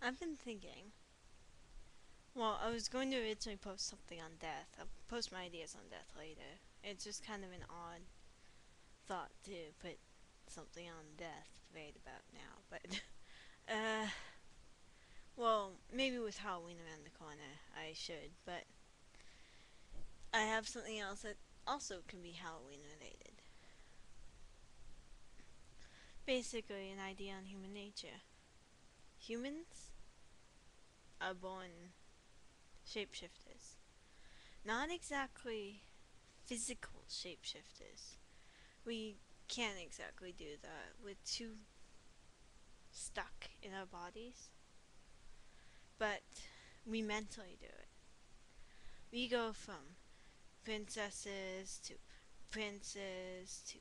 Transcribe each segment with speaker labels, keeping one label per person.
Speaker 1: I've been thinking. Well, I was going to originally post something on death. I'll post my ideas on death later. It's just kind of an odd thought to put something on death right about now. But, uh, well, maybe with Halloween around the corner, I should. But I have something else that also can be Halloween related. Basically, an idea on human nature. Humans are born shapeshifters. Not exactly physical shapeshifters. We can't exactly do that. We're too stuck in our bodies. But we mentally do it. We go from princesses to princes to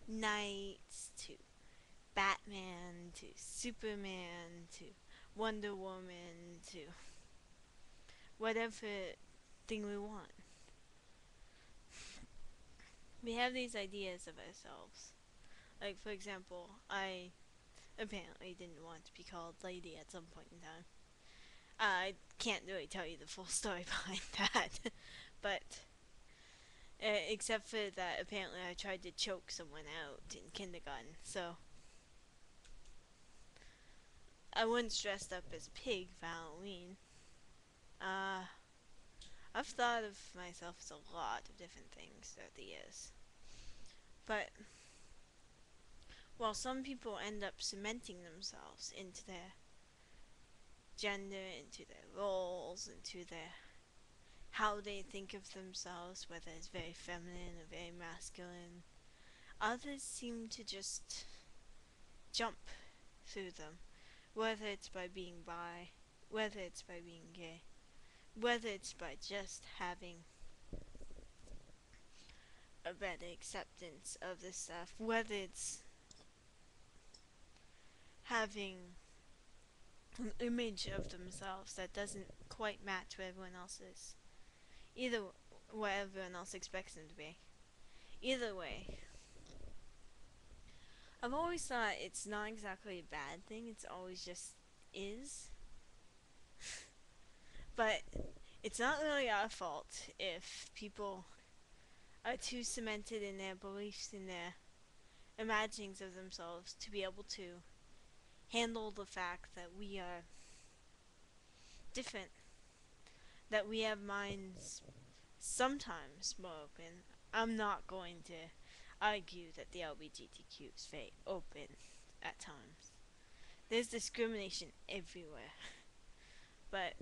Speaker 1: knights to Batman to Superman to Wonder Woman to whatever thing we want. We have these ideas of ourselves. Like, for example, I apparently didn't want to be called Lady at some point in time. I can't really tell you the full story behind that, but except for that, apparently I tried to choke someone out in kindergarten, so I once dressed up as Pig for Halloween. Uh, I've thought of myself as a lot of different things throughout the years, but while some people end up cementing themselves into their gender, into their roles, into their how they think of themselves, whether it's very feminine or very masculine, others seem to just jump through them, whether it's by being bi, whether it's by being gay, whether it's by just having a better acceptance of this stuff, whether it's having an image of themselves that doesn't quite match what everyone else is. Either what everyone else expects them to be. Either way, I've always thought it's not exactly a bad thing, it's always just is. But it's not really our fault if people are too cemented in their beliefs, in their imaginings of themselves to be able to handle the fact that we are different, that we have minds sometimes more open. I'm not going to argue that the LGBTQ is very open at times. There's discrimination everywhere. But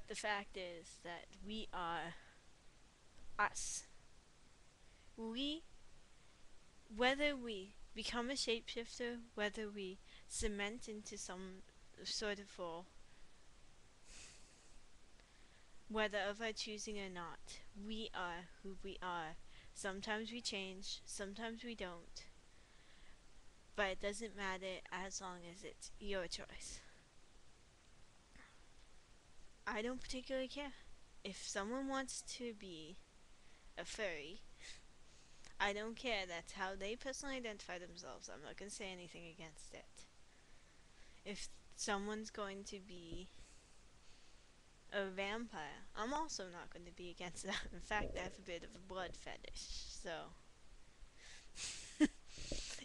Speaker 1: the fact is that we are us. We, whether we become a shapeshifter, whether we cement into some sort of role, whether of our choosing or not, we are who we are. Sometimes we change, sometimes we don't, but it doesn't matter as long as it's your choice. I don't particularly care. If someone wants to be a furry, I don't care. That's how they personally identify themselves. I'm not going to say anything against it. If someone's going to be a vampire, I'm also not going to be against that. In fact, I have a bit of a blood fetish, so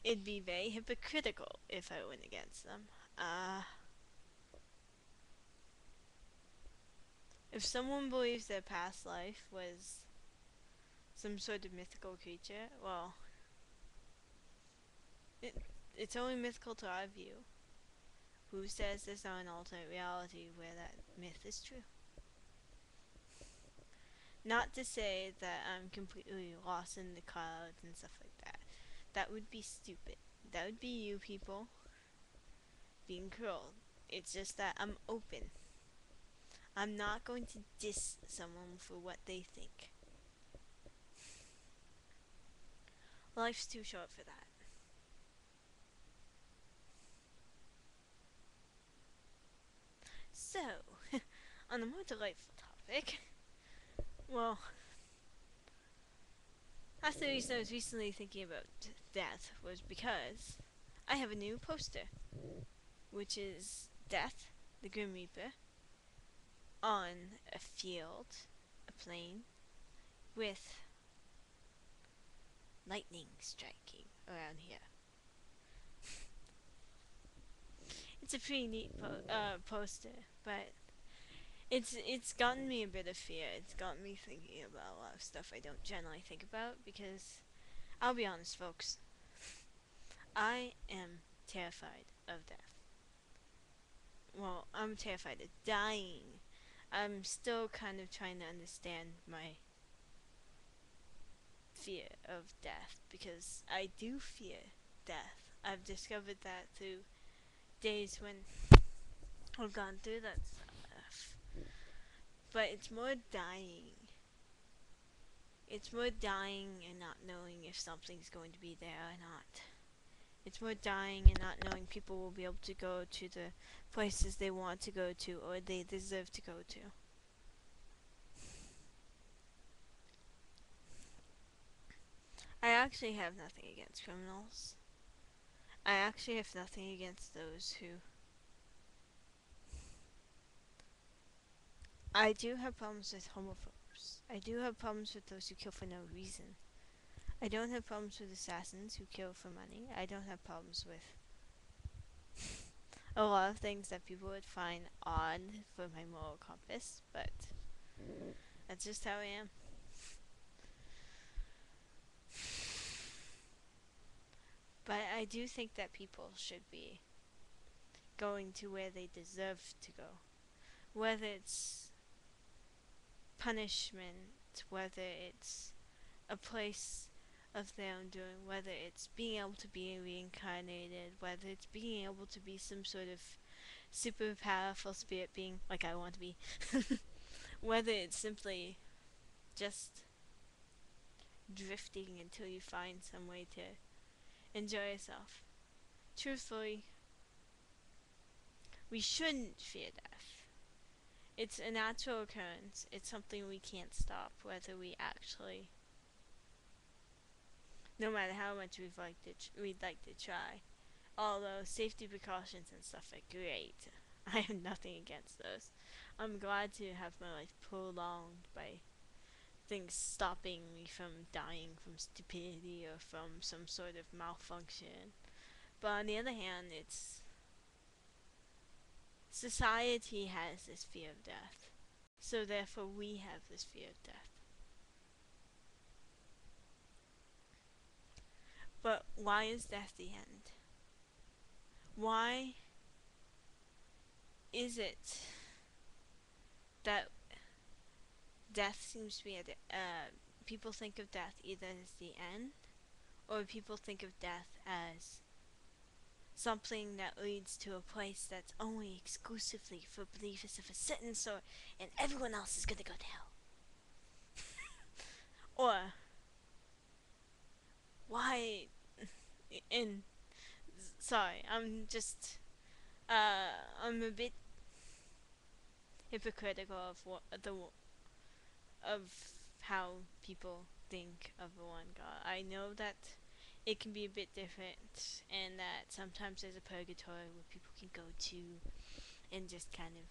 Speaker 1: it'd be very hypocritical if I went against them. If someone believes their past life was some sort of mythical creature, well, it, it's only mythical to our view. Who says there's not an alternate reality where that myth is true? Not to say that I'm completely lost in the clouds and stuff like that. That would be stupid. That would be you people being cruel. It's just that I'm open. I'm not going to diss someone for what they think. Life's too short for that. So, on a more delightful topic, well, That's the reason I was recently thinking about death, was because I have a new poster, which is Death, the Grim Reaper, on a field, a plain, with lightning striking around here. It's a pretty neat poster, but it's gotten me a bit of fear. It's gotten me thinking about a lot of stuff I don't generally think about, because I'll be honest, folks, I am terrified of death. Well, I'm terrified of dying. I'm still kind of trying to understand my fear of death, because I do fear death. I've discovered that through days when I've gone through that stuff. But it's more dying. It's more dying and not knowing if something's going to be there or not. It's more dying and not knowing people will be able to go to the places they want to go to or they deserve to go to. I actually have nothing against criminals. I actually have nothing against those who... I do have problems with homophobes. I do have problems with those who kill for no reason. I don't have problems with assassins who kill for money. I don't have problems with a lot of things that people would find odd for my moral compass, but that's just how I am. But I do think that people should be going to where they deserve to go. Whether it's punishment, whether it's a place of their own doing, whether it's being able to be reincarnated, whether it's being able to be some sort of super powerful spirit being like I want to be, whether it's simply just drifting until you find some way to enjoy yourself. Truthfully, we shouldn't fear death. It's a natural occurrence. It's something we can't stop, whether we actually, no matter how much we'd like to try. Although safety precautions and stuff are great. I have nothing against those. I'm glad to have my life prolonged by things stopping me from dying from stupidity or from some sort of malfunction. But on the other hand, it's society has this fear of death. So therefore we have this fear of death. But why is death the end? Why is it that death seems to be people think of death either as the end, or people think of death as something that leads to a place that's only exclusively for believers of a certain sort, and everyone else is gonna go to hell? Or why? And sorry, I'm a bit hypocritical of of how people think of the one God. I know that it can be a bit different, and that sometimes there's a purgatory where people can go to and just kind of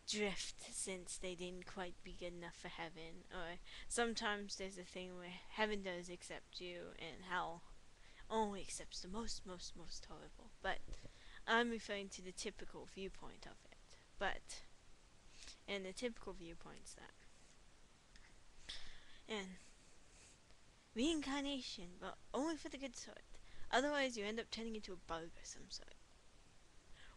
Speaker 1: drift since they didn't quite be good enough for heaven, or sometimes there's a thing where heaven does accept you and hell only accepts the most horrible. But I'm referring to the typical viewpoint of it. And the typical viewpoint's that. And reincarnation, but only for the good sort. Otherwise you end up turning into a bug of some sort.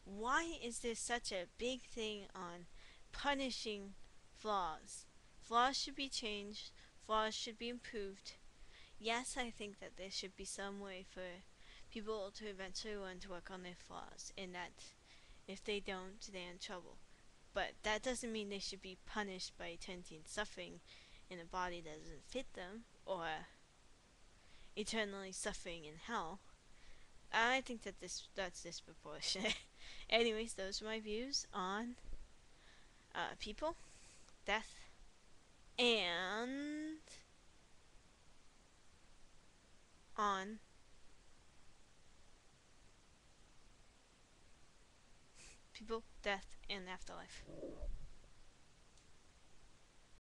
Speaker 1: Why is there such a big thing on punishing flaws? Flaws should be changed. Flaws should be improved. Yes, I think that there should be some way for people to eventually learn to work on their flaws, and that if they don't, they're in trouble. But that doesn't mean they should be punished by eternity and suffering in a body that doesn't fit them, or eternally suffering in hell. I think that that's disproportionate. Anyways, those are my views on people, death, and on people, death, and afterlife.